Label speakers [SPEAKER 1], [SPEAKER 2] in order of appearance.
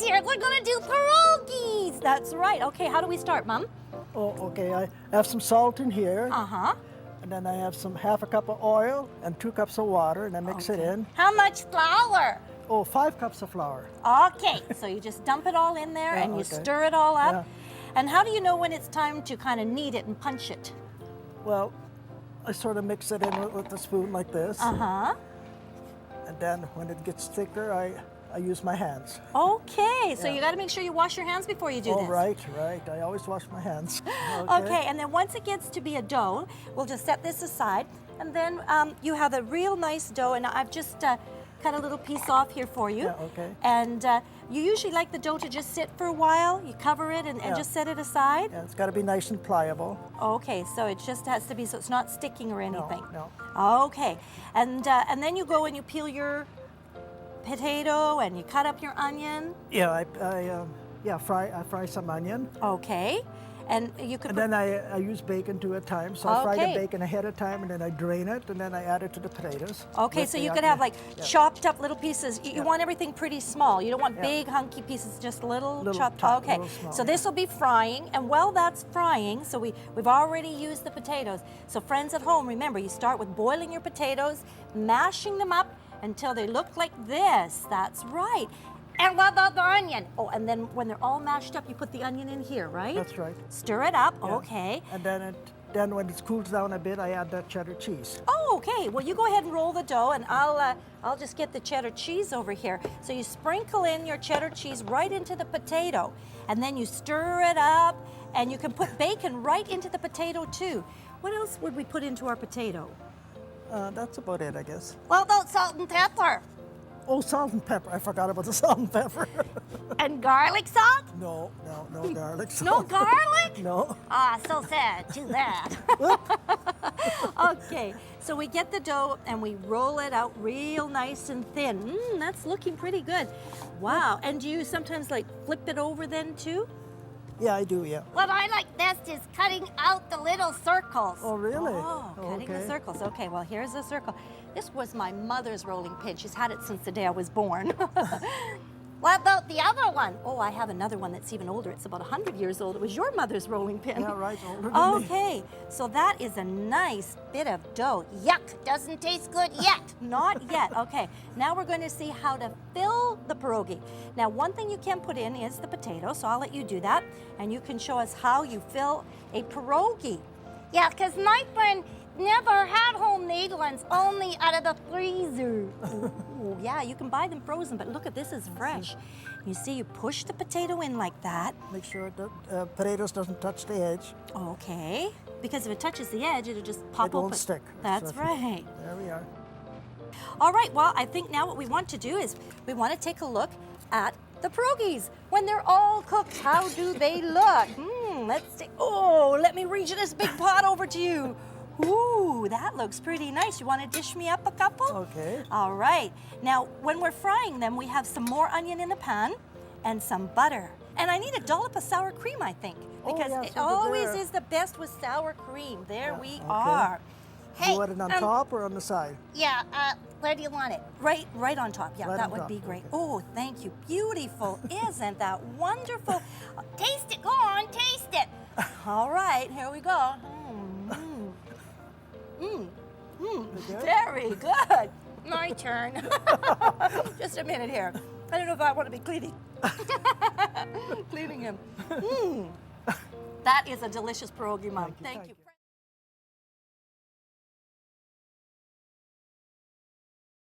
[SPEAKER 1] here. We're gonna do pierogies. That's right. Okay, how do we start, Mom?
[SPEAKER 2] Oh, okay. I have some salt in here.
[SPEAKER 1] Uh-huh.
[SPEAKER 2] And then I have half a cup of oil and 2 cups of water, and I mix it in.
[SPEAKER 1] How much flour?
[SPEAKER 2] Oh, 5 cups of flour.
[SPEAKER 1] Okay, so you just dump it all in there and you
[SPEAKER 2] okay.
[SPEAKER 1] stir it all up.
[SPEAKER 2] Yeah.
[SPEAKER 1] And how do you know when it's time to kind of knead it and punch it?
[SPEAKER 2] Well, I sort of mix it in with a spoon like this.
[SPEAKER 1] Uh-huh.
[SPEAKER 2] And then when it gets thicker, I use my hands.
[SPEAKER 1] Okay, so
[SPEAKER 2] Yeah.
[SPEAKER 1] you got to make sure you wash your hands before you do
[SPEAKER 2] Oh,
[SPEAKER 1] this.
[SPEAKER 2] right. I always wash my hands.
[SPEAKER 1] Okay, and then once it gets to be a dough, we'll just set this aside. And then you have a real nice dough, and I've just cut a little piece off here for you.
[SPEAKER 2] Yeah, okay.
[SPEAKER 1] And you usually like the dough to just sit for a while. You cover it and just set it aside.
[SPEAKER 2] Yeah, it's got to be nice and pliable.
[SPEAKER 1] Okay, so it just has to be, so it's not sticking or anything.
[SPEAKER 2] No.
[SPEAKER 1] Okay, and then you go and you peel your potato and you cut up your onion.
[SPEAKER 2] Yeah, I fry some onion.
[SPEAKER 1] Okay, and you could.
[SPEAKER 2] And then I use bacon 2 at a time. So I fry
[SPEAKER 1] Okay.
[SPEAKER 2] the bacon ahead of time, and then I drain it, and then I add it to the potatoes.
[SPEAKER 1] Okay,
[SPEAKER 2] with
[SPEAKER 1] so
[SPEAKER 2] the
[SPEAKER 1] you could
[SPEAKER 2] onion.
[SPEAKER 1] have like
[SPEAKER 2] Yeah.
[SPEAKER 1] chopped up little pieces. You
[SPEAKER 2] Yeah.
[SPEAKER 1] want everything pretty small. You don't want
[SPEAKER 2] Yeah.
[SPEAKER 1] big hunky pieces, just little chopped.
[SPEAKER 2] top,
[SPEAKER 1] Okay,
[SPEAKER 2] little small,
[SPEAKER 1] so
[SPEAKER 2] yeah.
[SPEAKER 1] this will be frying, and while that's frying, so we've already used the potatoes. So friends at home, remember, you start with boiling your potatoes, mashing them up until they look like this. That's right. And what about the onion? Oh, and then when they're all mashed up, you put the onion in here, right?
[SPEAKER 2] That's right.
[SPEAKER 1] Stir it up.
[SPEAKER 2] Yeah.
[SPEAKER 1] Okay.
[SPEAKER 2] And then when it cools down a bit, I add that cheddar cheese.
[SPEAKER 1] Oh, okay. Well, you go ahead and roll the dough, and I'll just get the cheddar cheese over here. So you sprinkle in your cheddar cheese right into the potato, and then you stir it up, and you can put bacon right into the potato too. What else would we put into our potato?
[SPEAKER 2] That's about it, I guess.
[SPEAKER 1] What about salt and pepper?
[SPEAKER 2] Oh, salt and pepper. I forgot about the salt and pepper.
[SPEAKER 1] And garlic salt?
[SPEAKER 2] No garlic
[SPEAKER 1] No
[SPEAKER 2] salt.
[SPEAKER 1] garlic?
[SPEAKER 2] No.
[SPEAKER 1] Ah, so sad. Too bad. Okay, so we get the dough and we roll it out real nice and thin. That's looking pretty good. Wow. And do you sometimes like flip it over then too?
[SPEAKER 2] Yeah, I do, yeah.
[SPEAKER 1] What I like best is cutting out the little circles.
[SPEAKER 2] Oh, really?
[SPEAKER 1] Oh, cutting the
[SPEAKER 2] okay.
[SPEAKER 1] circles. Okay, well, here's a circle. This was my mother's rolling pin. She's had it since the day I was born. What about the other one? Oh, I have another one that's even older. It's about 100 years old. It was your mother's rolling pin.
[SPEAKER 2] Yeah, right, older than me.
[SPEAKER 1] Okay, so that is a nice bit of dough. Yuck, doesn't taste good yet. Not yet. Okay, now we're going to see how to fill the pierogi. Now, one thing you can put in is the potato, so I'll let you do that, and you can show us how you fill a pierogi. Yeah, because my friend never had homemade ones, only out of the freezer. Ooh, yeah, you can buy them frozen, but look at this is fresh. You see, you push the potato in like that.
[SPEAKER 2] Make sure that potatoes doesn't touch the edge.
[SPEAKER 1] Okay, because if it touches the edge, it'll just pop
[SPEAKER 2] It
[SPEAKER 1] open.
[SPEAKER 2] won't stick.
[SPEAKER 1] That's
[SPEAKER 2] So-
[SPEAKER 1] right.
[SPEAKER 2] There we are.
[SPEAKER 1] All right, well, I think now what we want to do is we want to take a look at the pierogies. When they're all cooked, how do they look? Let's see. Oh, let me reach this big pot over to you. Ooh, that looks pretty nice. You want to dish me up a couple?
[SPEAKER 2] Okay.
[SPEAKER 1] All right. Now, when we're frying them, we have some more onion in the pan and some butter. And I need a dollop of sour cream, I think,
[SPEAKER 2] Oh,
[SPEAKER 1] because
[SPEAKER 2] yeah,
[SPEAKER 1] it
[SPEAKER 2] so
[SPEAKER 1] always
[SPEAKER 2] there.
[SPEAKER 1] is the best with sour cream. There
[SPEAKER 2] Yeah,
[SPEAKER 1] we
[SPEAKER 2] okay.
[SPEAKER 1] are.
[SPEAKER 2] Do you want it on top or on the side?
[SPEAKER 1] Yeah, where do you want it? Right on top. Yeah,
[SPEAKER 2] Right
[SPEAKER 1] that
[SPEAKER 2] on
[SPEAKER 1] would
[SPEAKER 2] top,
[SPEAKER 1] be great.
[SPEAKER 2] okay.
[SPEAKER 1] Oh, thank you. Beautiful. Isn't that wonderful? Taste it. Go on, taste it. All right, here we go.
[SPEAKER 2] Good?
[SPEAKER 1] Very good. My turn. Just a minute here. I don't know if I want to be cleaning. Cleaning him. That is a delicious pierogi, Mom. Thank you.